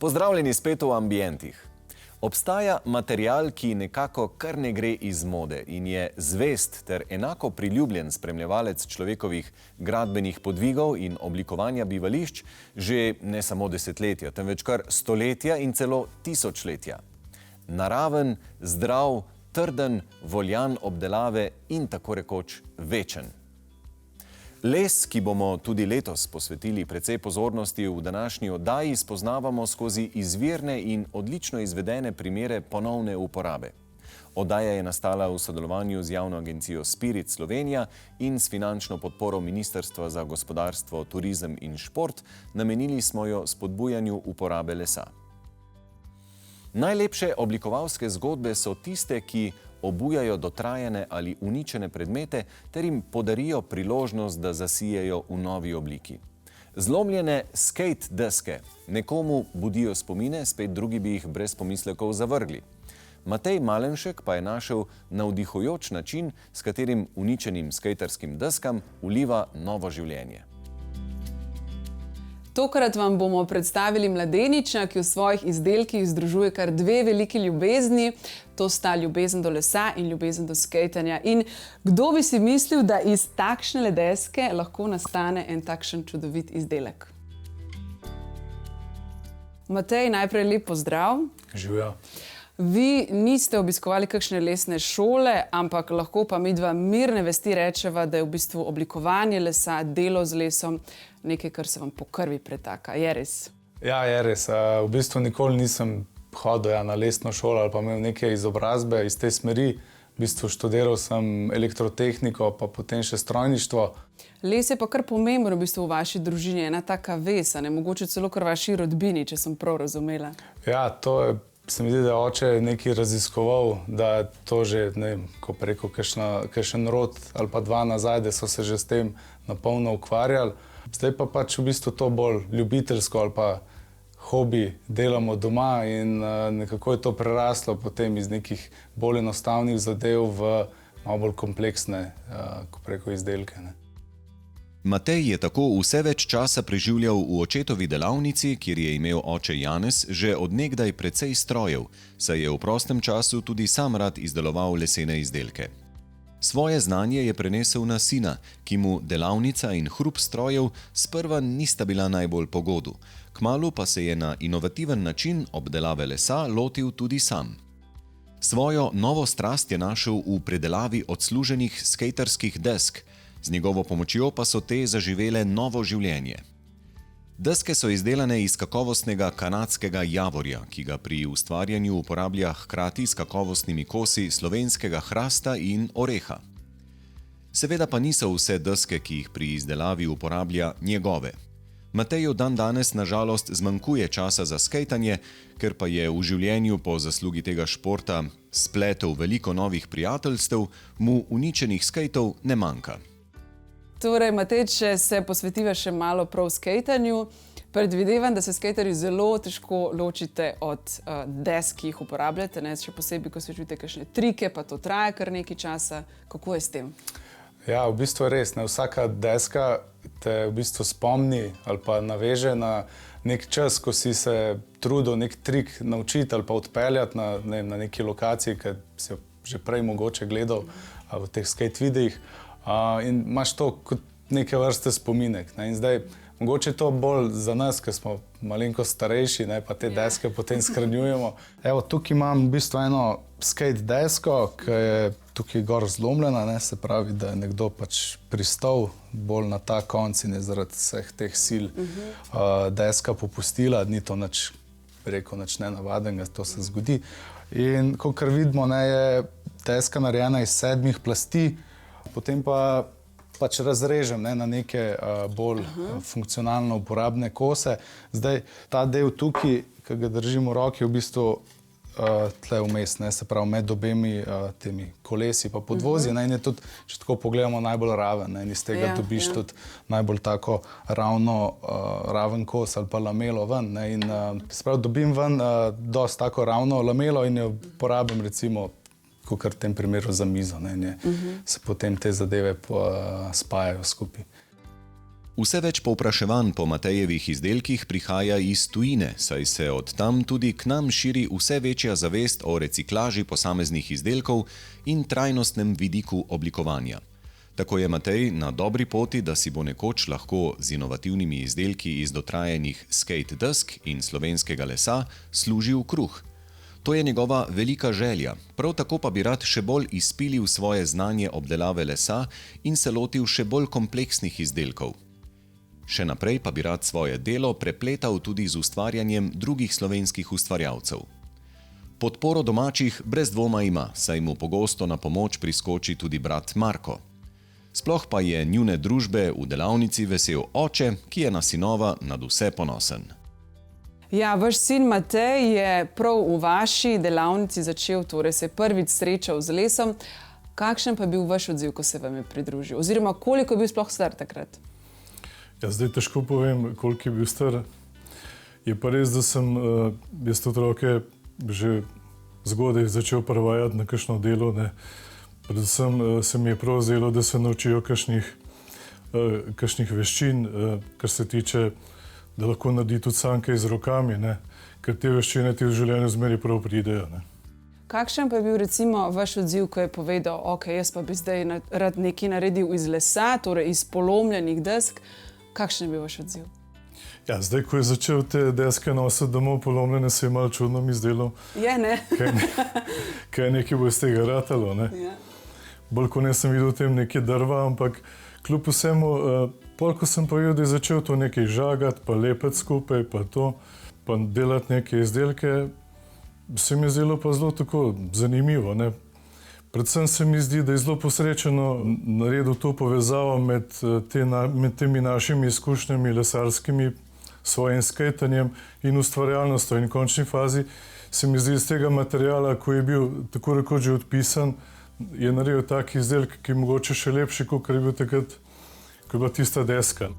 Pozdravljeni spet v Ambientih. Obstaja material, ki nekako kar ne gre iz mode in je zvest ter enako priljubljen spremljevalec človekovih gradbenih podvigov in oblikovanja bivališč že ne samo desetletja, temveč kar stoletja in celo tisočletja. Naraven, zdrav, trden, voljan obdelave in tako rekoč večen. Les, ki bomo tudi letos posvetili precej pozornosti v današnji oddaji, spoznavamo skozi izvirne in odlično izvedene primere ponovne uporabe. Oddaja je nastala v sodelovanju z javno agencijo Spirit Slovenija in s finančno podporo Ministrstva za gospodarstvo, turizem in šport. Namenili smo jo spodbujanju uporabe lesa. Najlepše oblikovalske zgodbe so tiste, ki obujajo dotrajane ali uničene predmete ter jim podarijo priložnost, da zasijejo v novi obliki. Zlomljene skate deske nekomu budijo spomine, spet drugi bi jih brez pomislekov zavrgli. Matej Malenšek pa je našel navdihujoč način, s katerim uničenim skejtarskim deskam vliva novo življenje. Tokrat vam bomo predstavili mladeniča, ki v svojih izdelkih združuje kar dve veliki ljubezni. To sta ljubezen do lesa in ljubezen do skejtanja. In kdo bi si mislil, da iz takšne ledeske lahko nastane en takšen čudovit izdelek? Matej, najprej lep pozdrav. Živjo. Vi niste obiskovali kakšne lesne šole, ampak lahko pa midva mirne vesti rečeva, da je v bistvu oblikovanje lesa, delo z lesom, nekaj, kar se vam po krvi pretaka. Je res? Ja, je res. V bistvu nikoli nisem hodil na lesno šolo ali pa imel neke izobrazbe iz te smeri. V bistvu študiral sem elektrotehniko, pa potem še strojništvo. Les je pa kar pomemben v bistvu v vaši družini, ena taka vez, ne mogoče celo kar vaši rodbini, če sem prav razumela. Ja, to je, se mi zdi, da oče nekaj raziskoval, da to že, ne vem, ko preko kakšen rod ali pa dva nazaj, da so se že s tem napolno ukvarjali. Zdaj pa pač v bistvu to bolj ljubiteljsko ali pa hobi delamo doma in nekako je to preraslo potem iz nekih bolj enostavnih zadev v malo bolj kompleksne ko preko izdelke. Ne. Matej je tako vse več časa preživljal v očetovi delavnici, kjer je imel oče Janez že od nekdaj precej strojev, saj je v prostem času tudi sam rad izdeloval lesene izdelke. Svoje znanje je prenesel na sina, ki mu delavnica in hrup strojev sprva nista bila najbolj po godu. Kmalu pa se je na inovativen način obdelave lesa lotil tudi sam. Svojo novo strast je našel v predelavi odsluženih skejtarskih desk, z njegovo pomočjo pa so te zaživele novo življenje. Deske so izdelane iz kakovostnega kanadskega javorja, ki ga pri ustvarjanju uporablja hkrati s kakovostnimi kosi slovenskega hrasta in oreha. Seveda pa niso vse deske, ki jih pri izdelavi uporablja, njegove. Mateju dandanes na žalost zmanjkuje časa za skejtanje, ker pa je v življenju po zaslugi tega športa spletel veliko novih prijateljstev, mu uničenih skejtov ne manjka. Torej, Matej, če se posvetiva še malo prav skejtanju, predvidevam, da se skejtarji zelo težko ločite od desk, ki jih uporabljate, ne? Še posebej, ko se čujete kakšne trike, pa to traja kar nekaj časa. Kako je s tem? Ja, v bistvu je res. Ne? Vsaka deska te v bistvu spomni ali pa naveže na nek čas, ko si se trudil nek trik naučiti ali pa odpeljati na neki lokaciji, ki si jo že prej mogoče gledal v teh skate videih. In imaš to kot neke vrste spominek. Ne? In zdaj, mogoče je to bolj za nas, ki smo malenkost starejši, ne? Pa te deske potem shranjujemo. Evo, tukaj imam v bistvu eno skate desko, ki je tukaj gor zlomljena, ne? Se pravi, da je nekdo pač pristal bolj na ta konc in je zaradi vseh teh sil deska popustila, ni to nič, rekel, nič nenavadnega, to se zgodi. In kakor vidimo, ne, je deska narejena iz 7 plasti, potem pa pač razrežem na neke bolj funkcionalno uporabne kose. Zdaj, ta del tukaj, ki ga držim v roki, je v bistvu tle vmes, se pravi med obemi temi kolesi pa podvozji. In je tudi, če tako pogledamo, najbolj raven. In iz tega dobiš tudi najbolj tako raven kos ali pa lamelo ven. In se pravi, dobim ven dosti tako ravno lamelo in jo porabim recimo kakor v tem primeru za mizo, ne, se potem te zadeve spajajo skupaj. Vse več povpraševanj po Matejevih izdelkih prihaja iz tujine, saj se od tam tudi k nam širi vse večja zavest o reciklaži posameznih izdelkov in trajnostnem vidiku oblikovanja. Tako je Matej na dobri poti, da si bo nekoč lahko z inovativnimi izdelki iz dotrajanih skate desk in slovenskega lesa služil kruh. To je njegova velika želja, prav tako pa bi rad še bolj izpilil svoje znanje obdelave lesa in se lotil še bolj kompleksnih izdelkov. Še naprej pa bi rad svoje delo prepletal tudi z ustvarjanjem drugih slovenskih ustvarjalcev. Podporo domačih brez dvoma ima, saj mu pogosto na pomoč priskoči tudi brat Marko. Sploh pa je njune družbe v delavnici vesel oče, ki je na sinova nadvse ponosen. Ja, vaš sin Matej je prav v vaši delavnici začel, torej se je prvič srečal z lesom. Kakšen pa je bil vaš odziv, ko se vam je pridružil? Oziroma, koliko je bil sploh star takrat? Ja, zdaj težko povem, koliko je bil star. Je pa res, da sem jaz otroke že zgodaj začel prevajati na kakšno delo. Predvsem se mi je prav zdelo, da se naučijo kakšnih veščin, kar se tiče, da lahko naredi tudi sam kaj z rokami, ker te veščine ti v življenju zmeraj prav pridejo. Kakšen pa je bil recimo vaš odziv, ko je povedal, ok, jaz pa bi zdaj rad nekaj naredil iz lesa, torej iz polomljenih desk. Kakšen je bil vaš odziv? Ja, zdaj, ko je začel te deske nositi domov polomljene, se je malo čudno mi zdelo. Je, ne? Kaj nekaj bo iz tega ratalo, ne? Ja. Bolj ko ne sem videl v tem nekaj drva, ampak kljub vsemu, pol ko sem pa videl, da je začel to nekaj žagati, pa lepeti skupaj, pa to, pa delati neke izdelke, se mi je zdelo pa zelo tako zanimivo, ne? Predvsem se mi zdi, da je zelo posrečeno naredil to povezavo med temi našimi izkušnjami lesarskimi, svojim skejtanjem in ustvarjalnostjo. In v končni fazi se mi zdi iz tega materiala, ko je bil tako rekoč že odpisan, je naredil tak izdelek, ki je mogoče še lepši, kot je bil takrat, ko je bila tista deska.